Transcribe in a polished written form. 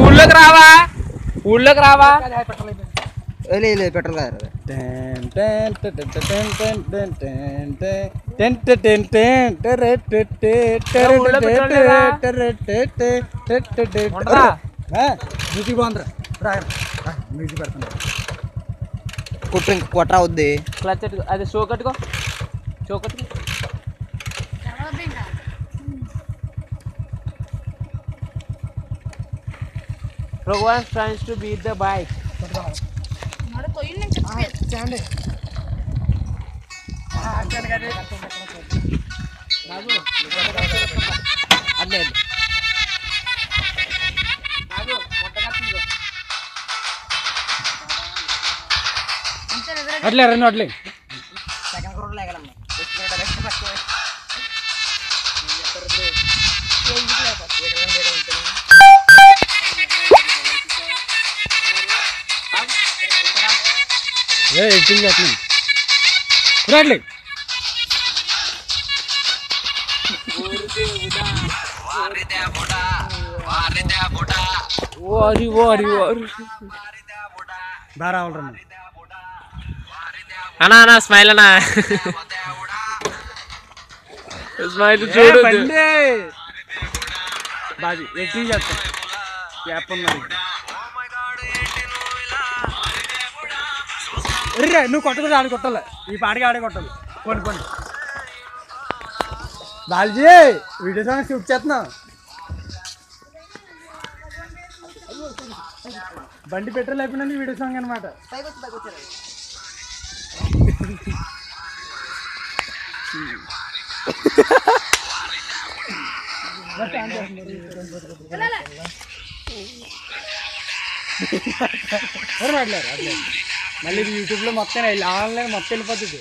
ఊళ్ళోకి రావా ఊళ్ళోకి రావా పెట్రోల్ కాదు మ్యూజిక్ బాగుందిరా మ్యూజిక్ పెడుతున్నా కుట్ర కొట్రా వద్ది క్లచ్ అదే షో కట్టుకో Bhagwan tries to beat the bike. అట్లే రెండు అట్లే ఎడిటింగ్ చేస్తున్నాను రాట్లే వారి వారి వారి బాగా రావాలి అన్నా అన్నా స్మైల్ అన్నా స్మైల్ చూడు బాగా ఎడిటింగ్ చేస్తాను యాప్ ఉన్నది నువ్వు కొట్టదు ఆడ కొట్టాలి ఈ పాటకి ఆడే కొట్టాలి కొన్ని బాలజీ వీడియో సాంగ్ షూట్ చేస్తున్నావు బండి పెట్రోల్ అయిపోయినా వీడియో సాంగ్ అనమాట మళ్ళీ యూట్యూబ్లో మొత్తం ఆన్లైన్ మొత్తం వెళ్ళిపోతుంది